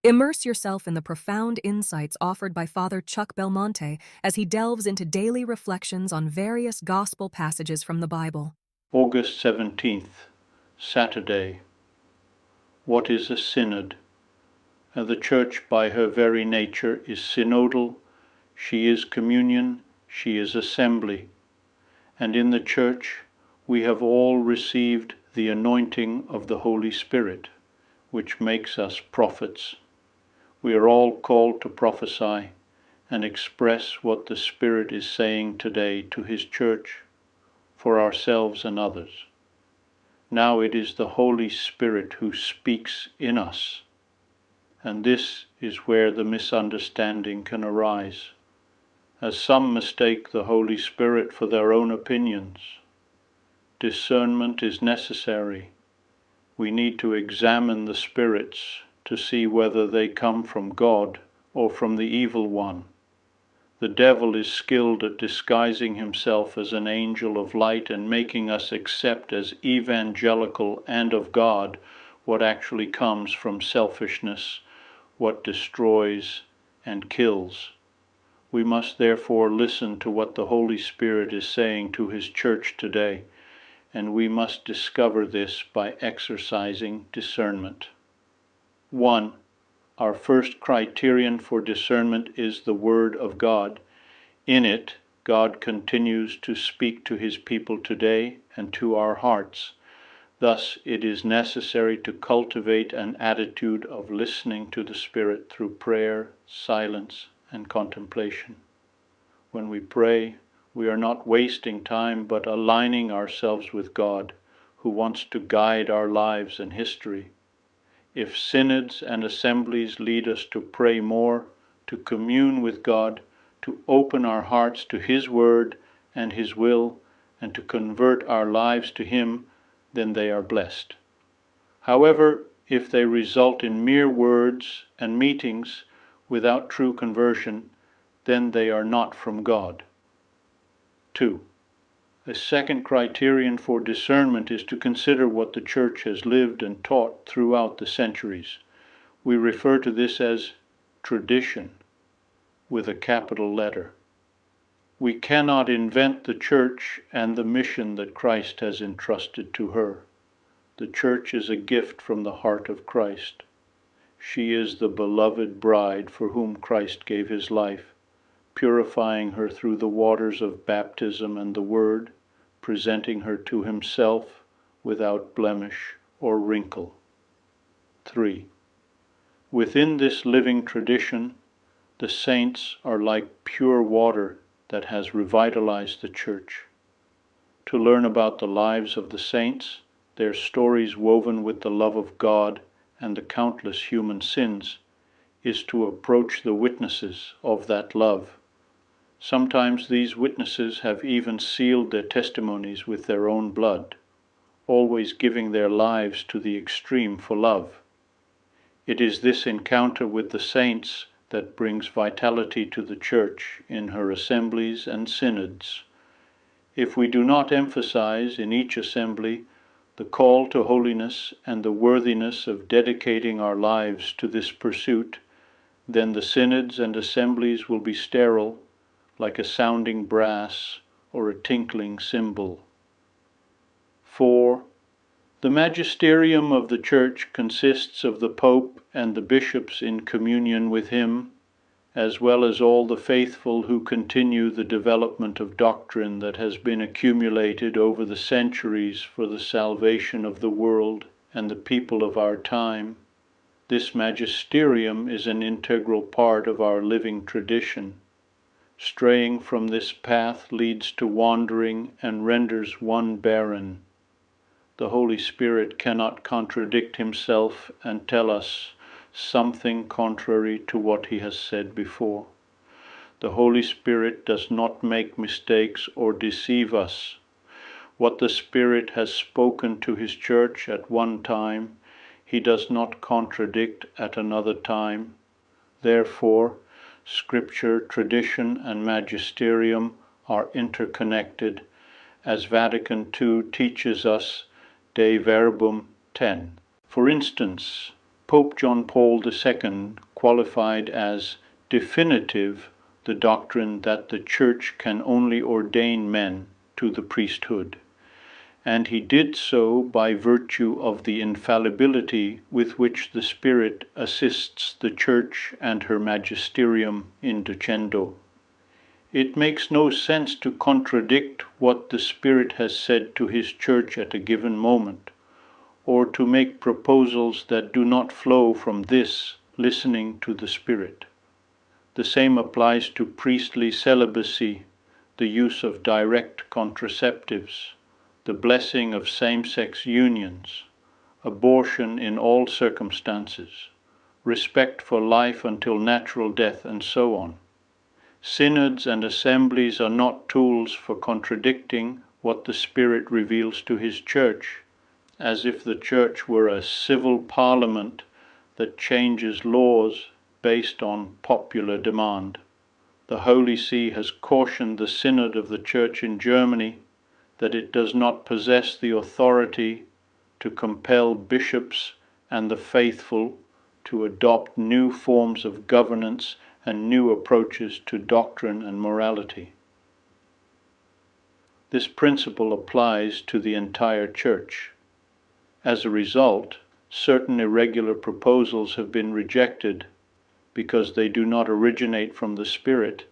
Immerse yourself in the profound insights offered by Father Chuck Belmonte as he delves into daily reflections on various gospel passages from the Bible. August 17th, Saturday. What is a synod? The Church, by her very nature, is synodal. She is communion, she is assembly. And in the Church, we have all received the anointing of the Holy Spirit, which makes us prophets. We are all called to prophesy and express what the Spirit is saying today to His Church, for ourselves and others. Now it is the Holy Spirit who speaks in us, and this is where the misunderstanding can arise, as some mistake the Holy Spirit for their own opinions. Discernment is necessary. We need to examine the spirits to see whether they come from God or from the evil one. The devil is skilled at disguising himself as an angel of light and making us accept as evangelical and of God what actually comes from selfishness, what destroys and kills. We must therefore listen to what the Holy Spirit is saying to His Church today, and we must discover this by exercising discernment. 1. Our first criterion for discernment is the Word of God. In it, God continues to speak to His people today and to our hearts. Thus, it is necessary to cultivate an attitude of listening to the Spirit through prayer, silence, and contemplation. When we pray, we are not wasting time but aligning ourselves with God, who wants to guide our lives and history. If synods and assemblies lead us to pray more, to commune with God, to open our hearts to His Word and His will, and to convert our lives to Him, then they are blessed. However, if they result in mere words and meetings without true conversion, then they are not from God. 2. A second criterion for discernment is to consider what the Church has lived and taught throughout the centuries. We refer to this as tradition, with a capital letter. We cannot invent the Church and the mission that Christ has entrusted to her. The Church is a gift from the heart of Christ. She is the beloved bride for whom Christ gave His life, purifying her through the waters of baptism and the Word, presenting her to Himself without blemish or wrinkle. 3. Within this living tradition, the saints are like pure water that has revitalized the Church. To learn about the lives of the saints, their stories woven with the love of God and the countless human sins, is to approach the witnesses of that love. Sometimes these witnesses have even sealed their testimonies with their own blood, always giving their lives to the extreme for love. It is this encounter with the saints that brings vitality to the Church in her assemblies and synods. If we do not emphasize in each assembly the call to holiness and the worthiness of dedicating our lives to this pursuit, then the synods and assemblies will be sterile, like a sounding brass or a tinkling cymbal. 4. The magisterium of the Church consists of the Pope and the bishops in communion with him, as well as all the faithful who continue the development of doctrine that has been accumulated over the centuries for the salvation of the world and the people of our time. This magisterium is an integral part of our living tradition. Straying from this path leads to wandering and renders one barren. The Holy Spirit cannot contradict Himself and tell us something contrary to what He has said before. The Holy Spirit does not make mistakes or deceive us. What the Spirit has spoken to His Church at one time, He does not contradict at another time. Therefore, Scripture, tradition, and magisterium are interconnected, as Vatican II teaches us De Verbum 10. For instance, Pope John Paul II qualified as definitive the doctrine that the Church can only ordain men to the priesthood, and he did so by virtue of the infallibility with which the Spirit assists the Church and her magisterium in ducendo. It makes no sense to contradict what the Spirit has said to his Church at a given moment, or to make proposals that do not flow from this listening to the Spirit. The same applies to priestly celibacy, the use of direct contraceptives, the blessing of same-sex unions, abortion in all circumstances, respect for life until natural death, and so on. Synods and assemblies are not tools for contradicting what the Spirit reveals to his Church, as if the Church were a civil parliament that changes laws based on popular demand. The Holy See has cautioned the Synod of the Church in Germany that it does not possess the authority to compel bishops and the faithful to adopt new forms of governance and new approaches to doctrine and morality. This principle applies to the entire Church. As a result, certain irregular proposals have been rejected because they do not originate from the Spirit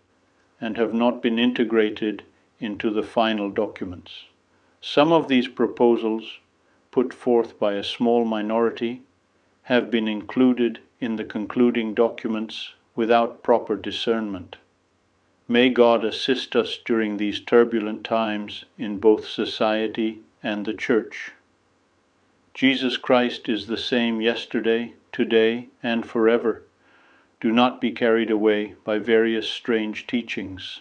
and have not been integrated into the final documents. Some of these proposals, put forth by a small minority, have been included in the concluding documents without proper discernment. May God assist us during these turbulent times in both society and the Church. Jesus Christ is the same yesterday, today, and forever. Do not be carried away by various strange teachings.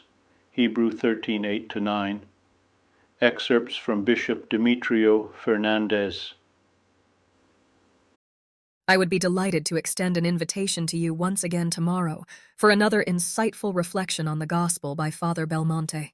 Hebrew 13:8-9. Excerpts from Bishop Demetrio Fernandez. I would be delighted to extend an invitation to you once again tomorrow for another insightful reflection on the Gospel by Father Belmonte.